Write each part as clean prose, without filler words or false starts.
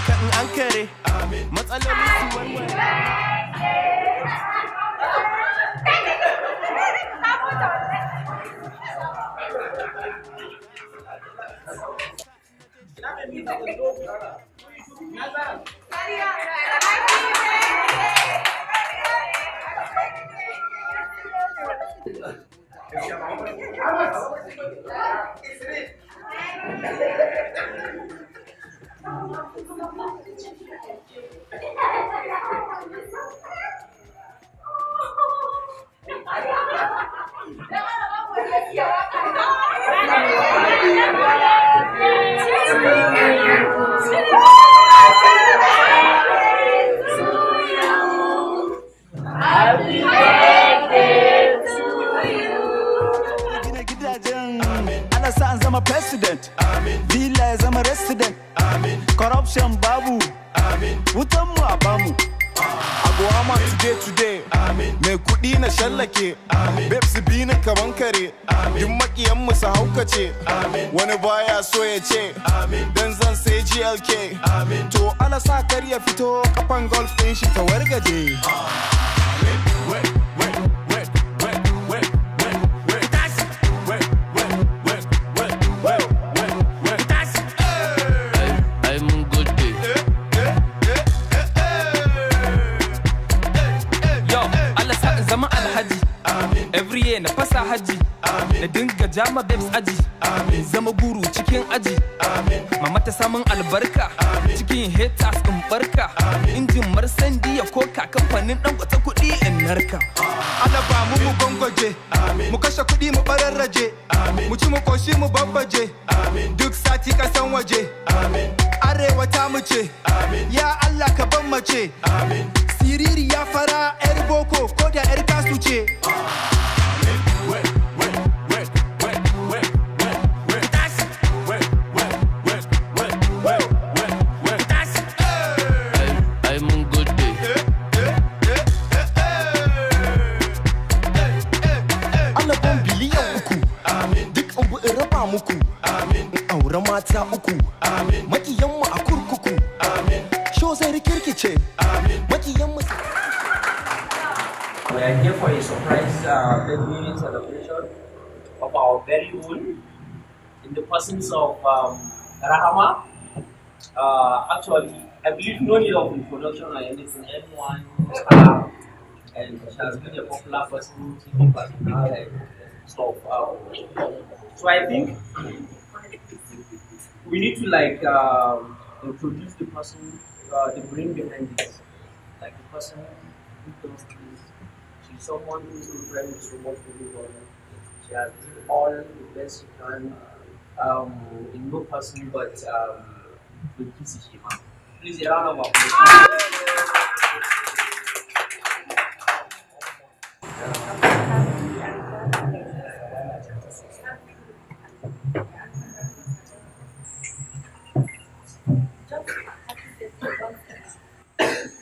haka in an kare matsaloli su warware. President, villa ya zama resident, corruption babu, wutan mu a bamu. Abuwa today, mai kudi na shallake, babes bi na kaman kare, duk makiyan mu su haukace, wani baya so ya ce, dan zan sai GLK, to ala sa kar ya fito kafan golf din shi ta wargaje. Every year na fasa haji na dinga jama babes aji zama guru cikin aji mama ta samun albarka cikin haters in barka injin marsandi ya koka kamfanin dan wata kudi in narka Allah ba mu gongoje mu kashe kudi mu bararraje mu ci mu koshi mu babbaje duk sati kasan waje arewa ta mu ce ya Allah ka ban mace siriri ya fara yar boko ko da yar kasu ce. Mata uku, makiyan mu a kurkuku, sho zai rikirkice, makiyan mu. We are here for a surprise birthday celebration of our very own in the presence of Rahama. Actually, I believe no need of introduction or anything. Everyone knows her, and she has been a popular person, TV personality, and stuff. So I think we need to introduce the person, the brain behind this, like the person who does this. She's someone who is in friend with so much people. She has done all the best she can in no person but Bilkisu Shema. Please a round of applause.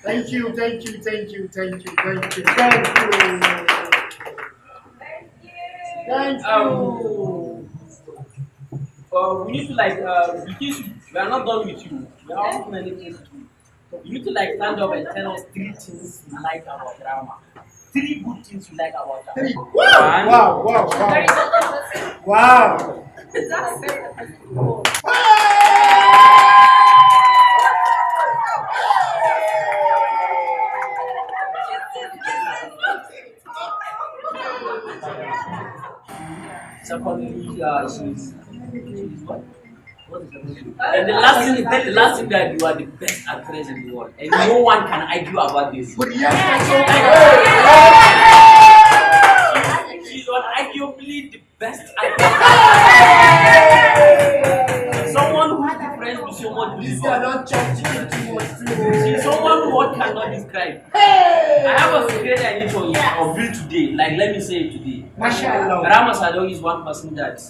Thank you. We need to Bilkisu, we are not done with you. We have many things to do. You need to stand up and tell us 3 things you like about drama. 3 good things you like about drama. Wow. Secondly, she's what? What is that? And the last thing that you are the best actress in the world, and no one can argue about this. But She's arguably the best actress. Someone who is different with someone who is not. She's someone who one cannot describe. I have a secret I need to reveal today. Let me say it today. Mashallah. Sadau is one person that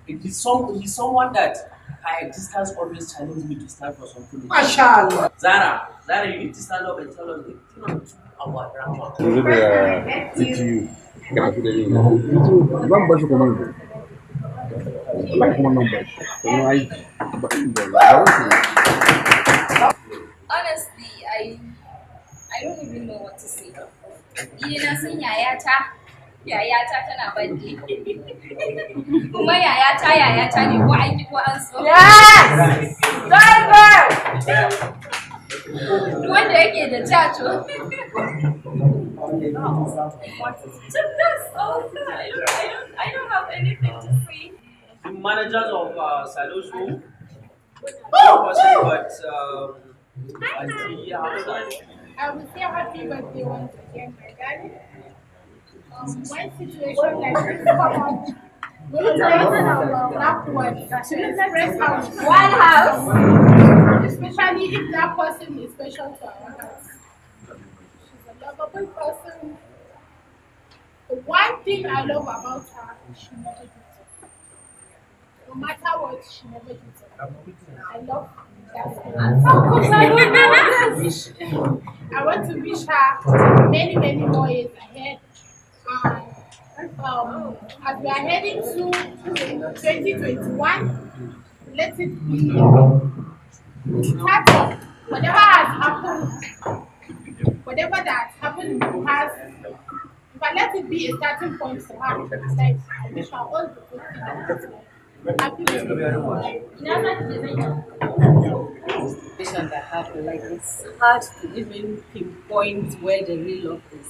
he's someone that her existence always challenged me to stand for something. Mashallah. Zara, you need to stand up and tell us about drama. yayata tana birthday. Kuma yayata ne ko aiki ko an so. Yes! Driver! Wanda yake da chacho. That's all. I don't have anything to say. The managers of Sadau's home. I will say happy birthday once again, my daddy. When situation like this come up, we will our loved ones to express One house. Especially if that person is special to our house. She's a lovable person. The one thing I love about her is she never gives up. No matter what, she never gives up. I love that. I want to wish her many, many more years ahead. As we are heading to 2021, let it be start of whatever has happened, whatever that happened in the past, but let it be a starting point for her. Like, I wish her all the good things. Happy birthday. That happened, like it's hard to even pinpoint where the real love is.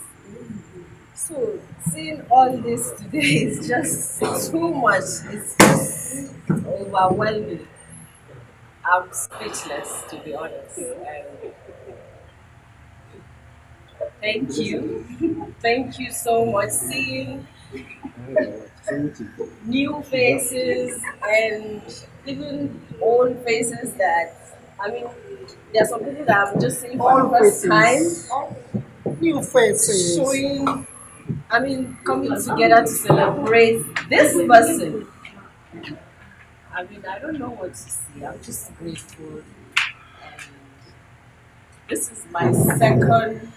So seeing all this today is just too much. It's just overwhelming. I'm speechless, to be honest. Thank you. Thank you so much. Seeing new faces and even old faces that, I mean, there are some people that I'm just seeing for the first time. New faces. Showing, I mean, coming together to celebrate this person. I mean, I don't know what to say. I'm just grateful. And this is my second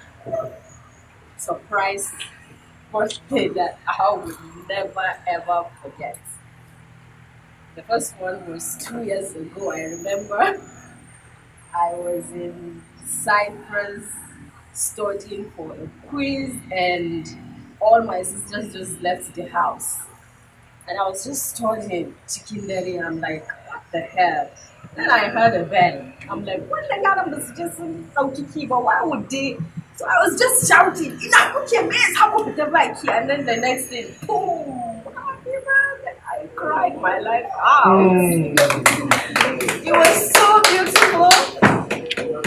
surprise birthday that I will never ever forget. The first one was 2 years ago. I remember I was in Cyprus studying for a quiz, and all my sisters just left the house. And I was just studying chicken dairy, and I'm like, what the hell? Then I heard a bell. I'm like, what the hell? I'm just but why would they? So I was just shouting, and then the next thing, boom, happy birthday. I cried my life out. It was so beautiful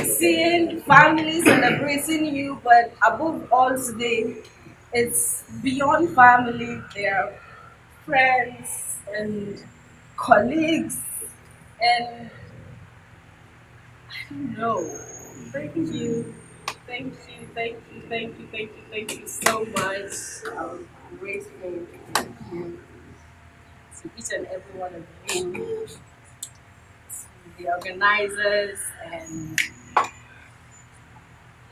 seeing family celebrating you, but above all today, it's beyond family. They are friends and colleagues, and I don't know. Thank you. Thank you so much. I'm grateful. Thank you to each and every one of you, to the organizers, and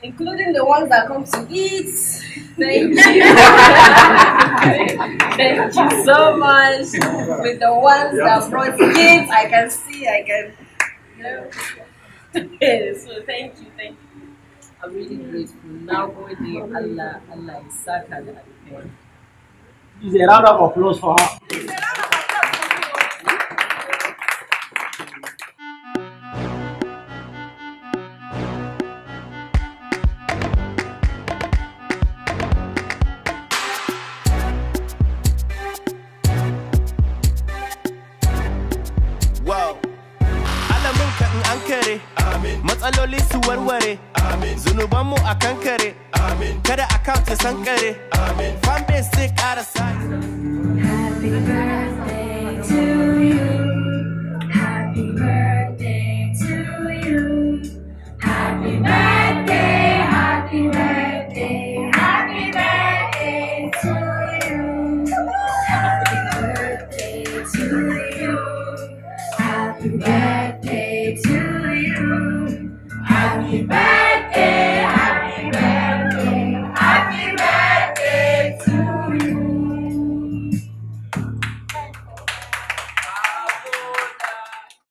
including the ones that come to eat. Thank you. Thank you so much. With the ones that brought kids, I can see, so thank you. I'm really grateful. Now go there, Allah is sacred. Is a round of applause for her. Wow. Alaminka in an kare. Matsaloli su warware. Zunubanmu a kankare. Kada account ya sankare. Fanbase sai ƙara sai. Happy birthday to you. Happy birthday to you. Happy birthday, happy birthday, happy birthday to you. Happy birthday to you. Happy birthday to you. Happy birthday.